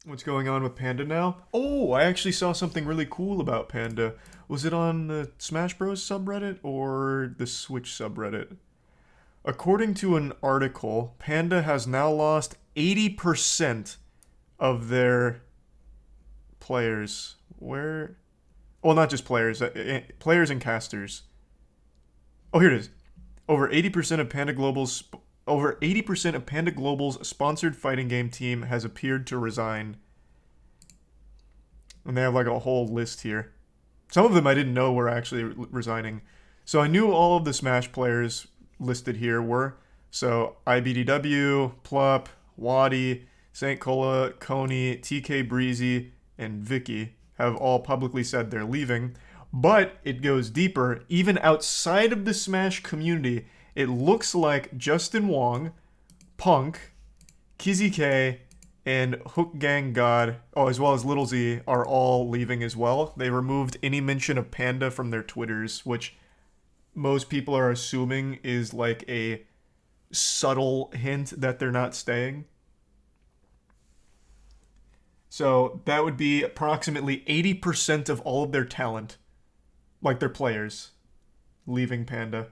What's going on with Panda now? Oh, I actually saw something really cool about Panda. Was it on the Smash Bros. Subreddit or the Switch subreddit? According to an article, Panda has now lost 80% of their players. Where? Well, not just players, players and casters. Oh, here it is. Over 80% of Panda Global's over 80% of Panda Global's sponsored fighting game team has appeared to resign. And they have like a whole list here. Some of them I didn't know were actually resigning. So I knew all of the Smash players listed here were. So IBDW, Plup, Wadi, St. Cola, Coney, TK Breezy, and Vicky have all publicly said they're leaving. But it goes deeper. Even outside of the Smash community, it looks like Justin Wong, Punk, Kizzy K, and Hook Gang God, as well as Little Z, are all leaving as well. They removed any mention of Panda from their Twitters, which most people are assuming is like a subtle hint that they're not staying. So that would be approximately 80% of all of their talent, like their players, leaving Panda.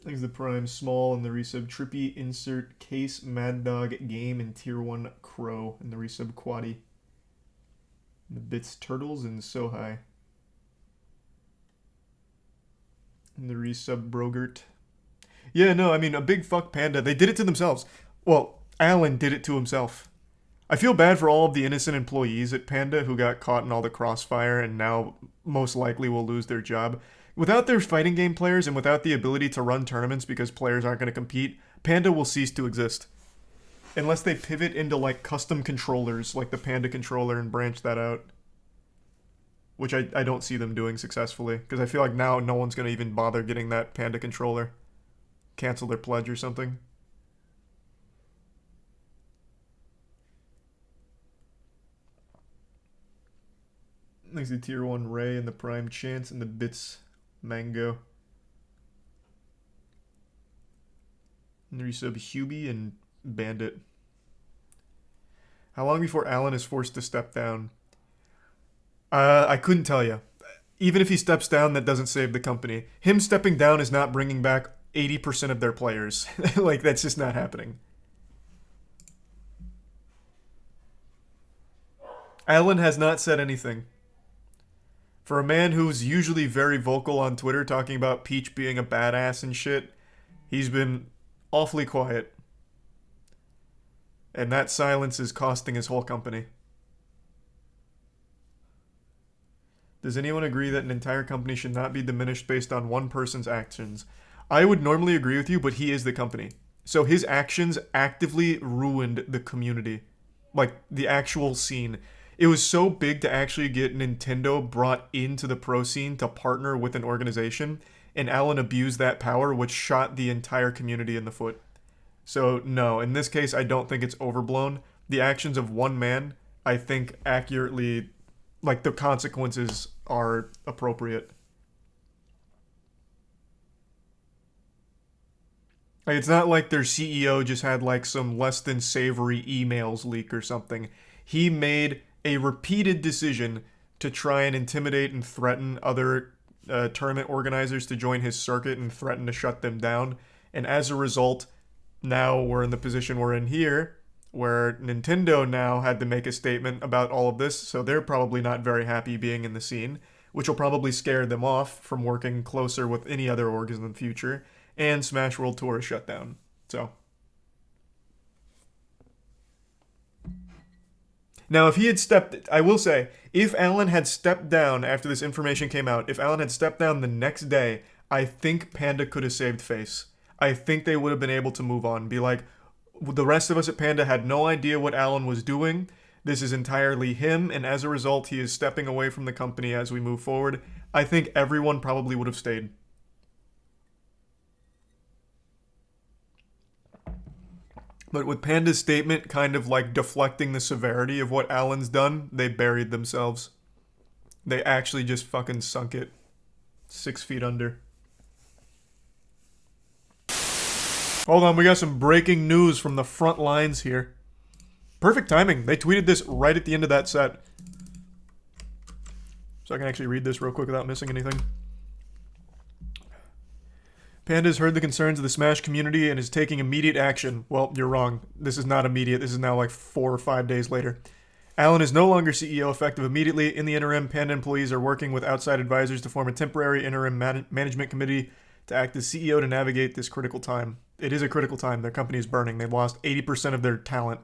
Thanks the Prime Small and the resub Trippy insert Case Mad Dog Game and Tier 1 Crow and the resub Quaddy. And the Bits Turtles and So High. And the resub Brogert. Yeah, no, I mean, a big fuck Panda. They did it to themselves. Well, Alan did it to himself. I feel bad for all of the innocent employees at Panda who got caught in all the crossfire and now most likely will lose their job. Without their fighting game players and without the ability to run tournaments because players aren't going to compete, Panda will cease to exist. Unless they pivot into like custom controllers like the Panda controller and branch that out. Which I don't see them doing successfully because I feel like now no one's going to even bother getting that Panda controller. Cancel their pledge or something. Thanks to Tier 1 Ray and the Prime Chance and the Bits Mango. And the resub Hubie and Bandit. How long before Alan is forced to step down? I couldn't tell you. Even if he steps down, that doesn't save the company. Him stepping down is not bringing back 80% of their players. Like, that's just not happening. Alan has not said anything. For a man who's usually very vocal on Twitter talking about Peach being a badass and shit, he's been awfully quiet. And that silence is costing his whole company. Does anyone agree that an entire company should not be diminished based on one person's actions? I would normally agree with you, but he is the company. So his actions actively ruined the community. Like, the actual scene. It was so big to actually get Nintendo brought into the pro scene to partner with an organization, and Alan abused that power, which shot the entire community in the foot. So, no, in this case, I don't think it's overblown. The actions of one man, I think, accurately, like, the consequences are appropriate. Like, it's not like their CEO just had, like, some less than savory emails leak or something. He made a repeated decision to try and intimidate and threaten other tournament organizers to join his circuit and threaten to shut them down. And as a result, now we're in the position we're in here, where Nintendo now had to make a statement about all of this, so they're probably not very happy being in the scene, which will probably scare them off from working closer with any other orgs in the future, and Smash World Tour is shut down. So... Now, if he had stepped... I will say, if Alan had stepped down after this information came out, if Alan had stepped down the next day, I think Panda could have saved face. I think they would have been able to move on. Be like, the rest of us at Panda had no idea what Alan was doing. This is entirely him, and as a result, he is stepping away from the company as we move forward. I think everyone probably would have stayed. But with Panda's statement kind of like deflecting the severity of what Alan's done, they buried themselves. They actually just fucking sunk it 6 feet under. Hold on, we got some breaking news from the front lines here. Perfect timing. They tweeted this right at the end of that set. So I can actually read this real quick without missing anything. Panda has heard the concerns of the Smash community and is taking immediate action. Well, you're wrong. This is not immediate. This is now like 4 or 5 days later. Alan is no longer CEO, effective immediately. In the interim, Panda employees are working with outside advisors to form a temporary interim management committee to act as CEO to navigate this critical time. It is a critical time. Their company is burning. They've lost 80% of their talent.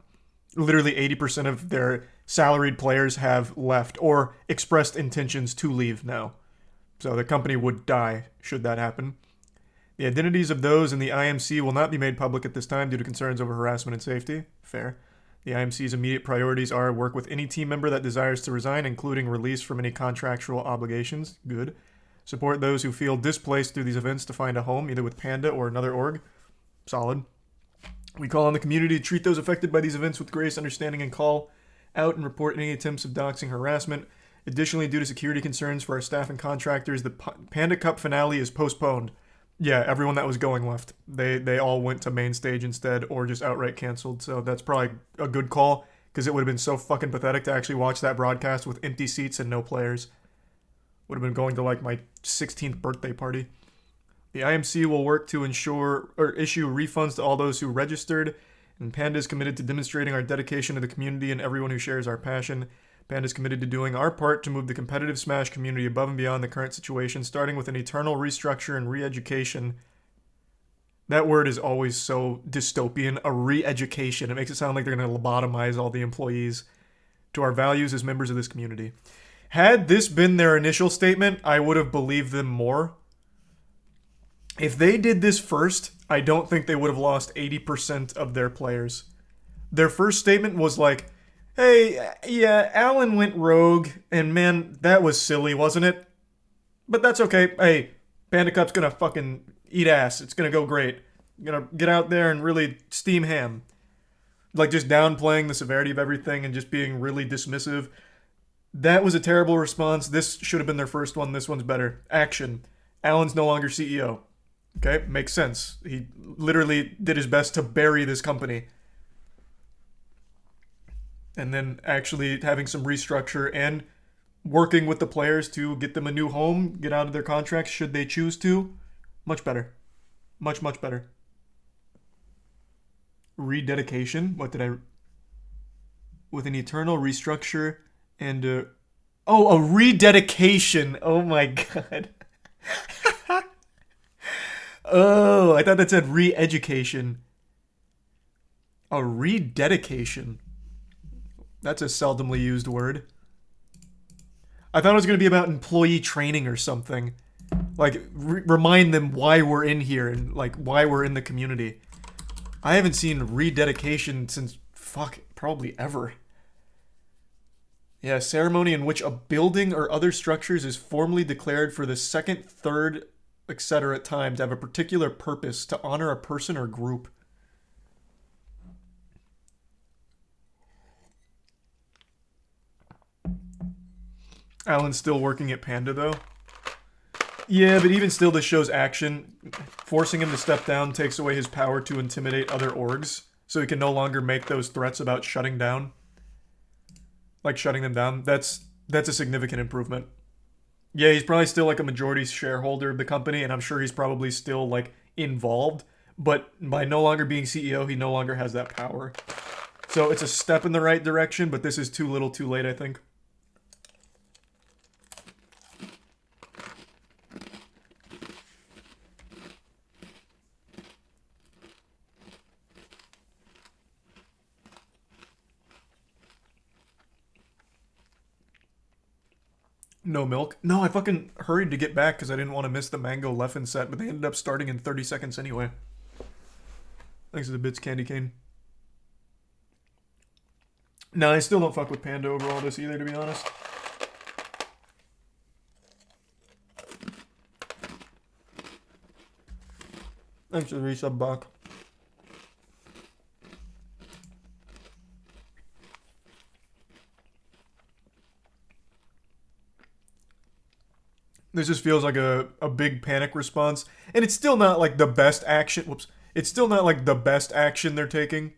Literally 80% of their salaried players have left or expressed intentions to leave now. So the company would die should that happen. The identities of those in the IMC will not be made public at this time due to concerns over harassment and safety. Fair. The IMC's immediate priorities are work with any team member that desires to resign, including release from any contractual obligations. Good. Support those who feel displaced through these events to find a home, either with Panda or another org. Solid. We call on the community to treat those affected by these events with grace, understanding, and call out and report any attempts of doxing harassment. Additionally, due to security concerns for our staff and contractors, the Panda Cup finale is postponed. Yeah, everyone that was going left. They all went to main stage instead or just outright canceled. So that's probably a good call because it would have been so fucking pathetic to actually watch that broadcast with empty seats and no players. Would have been going to like my 16th birthday party. The IMC will work to ensure or issue refunds to all those who registered, and Panda is committed to demonstrating our dedication to the community and everyone who shares our passion. Panda is committed to doing our part to move the competitive Smash community above and beyond the current situation, starting with an eternal restructure and re-education. That word is always so dystopian, a re-education. It makes it sound like they're going to lobotomize all the employees to our values as members of this community. Had this been their initial statement, I would have believed them more. If they did this first, I don't think they would have lost 80% of their players. Their first statement was like, hey, yeah, Alan went rogue, and man, that was silly, wasn't it? But that's okay. Hey, Panda Cup's gonna fucking eat ass. It's gonna go great. Gonna get out there and really steam ham. Like, just downplaying the severity of everything and just being really dismissive. That was a terrible response. This should have been their first one. This one's better. Action. Alan's no longer CEO. Okay, makes sense. He literally did his best to bury this company. And then actually having some restructure and working with the players to get them a new home, get out of their contracts should they choose to. Much better. Much, much better. Rededication. What did I... With an eternal restructure and a rededication. Oh my god. Oh, I thought that said re-education. A rededication. That's a seldomly used word. I thought it was going to be about employee training or something. Like, remind them why we're in here and, like, why we're in the community. I haven't seen rededication since, probably ever. Yeah, ceremony in which a building or other structures is formally declared for the second, third, etc. time to have a particular purpose to honor a person or group. Alan's still working at Panda, though. Yeah, but even still, this shows action. Forcing him to step down takes away his power to intimidate other orgs, so he can no longer make those threats about shutting down. Like, shutting them down. That's a significant improvement. Yeah, he's probably still, like, a majority shareholder of the company, and I'm sure he's probably still, like, involved. But by no longer being CEO, he no longer has that power. So it's a step in the right direction, but this is too little too late, I think. No milk. No, I fucking hurried to get back because I didn't want to miss the Mango Leffen set, but they ended up starting in 30 seconds anyway. Thanks to the bits, Candy Cane. No, I still don't fuck with Panda over all this either, to be honest. Thanks for the resub, Bach. This just feels like a big panic response. And it's still not like the best action. Whoops. It's still not like the best action they're taking.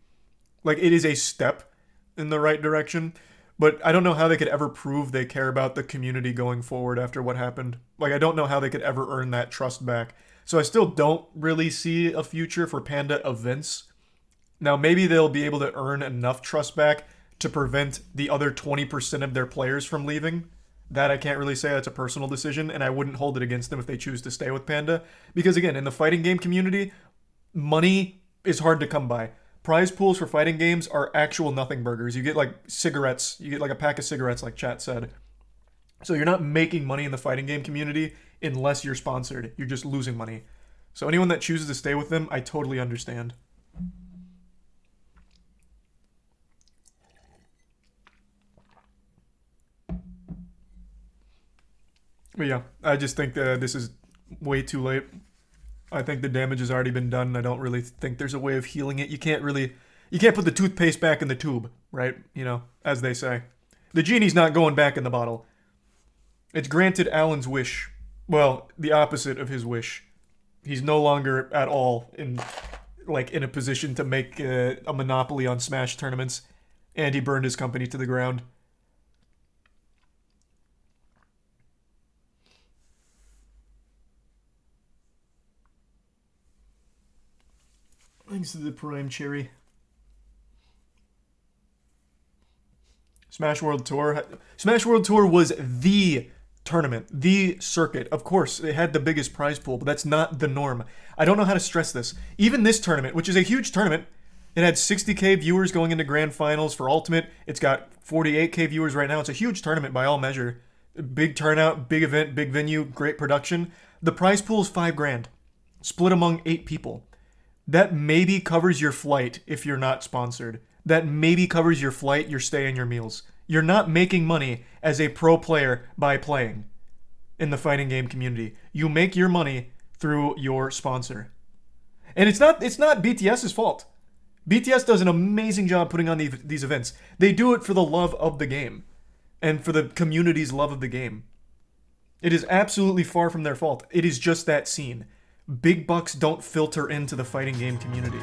Like, it is a step in the right direction, but I don't know how they could ever prove they care about the community going forward after what happened. Like, I don't know how they could ever earn that trust back. So I still don't really see a future for Panda events. Now, maybe they'll be able to earn enough trust back to prevent the other 20% of their players from leaving. That I can't really say. That's a personal decision, and I wouldn't hold it against them if they choose to stay with Panda. Because again, in the fighting game community, money is hard to come by. Prize pools for fighting games are actual nothing burgers. You get like cigarettes, you get like a pack of cigarettes, like chat said. So you're not making money in the fighting game community unless you're sponsored. You're just losing money. So anyone that chooses to stay with them, I totally understand. But yeah, I just think this is way too late. I think the damage has already been done. I don't really think there's a way of healing it. You can't put the toothpaste back in the tube, right? You know, as they say. The genie's not going back in the bottle. It's granted Alan's wish. Well, the opposite of his wish. He's no longer at all in a position to make a monopoly on Smash tournaments, and he burned his company to the ground. Thanks to the Prime Cherry. Smash World Tour. Smash World Tour was the tournament, the circuit. Of course, it had the biggest prize pool, but that's not the norm. I don't know how to stress this. Even this tournament, which is a huge tournament, it had 60K viewers going into grand finals for Ultimate. It's got 48K viewers right now. It's a huge tournament by all measure. Big turnout, big event, big venue, great production. The prize pool is $5,000, split among 8 people. That maybe covers your flight if you're not sponsored. That maybe covers your flight, your stay, and your meals. You're not making money as a pro player by playing in the fighting game community. You make your money through your sponsor. And it's not BTS's fault. BTS does an amazing job putting on these events. They do it for the love of the game and for the community's love of the game. It is absolutely far from their fault. It is just that scene. Big bucks don't filter into the fighting game community.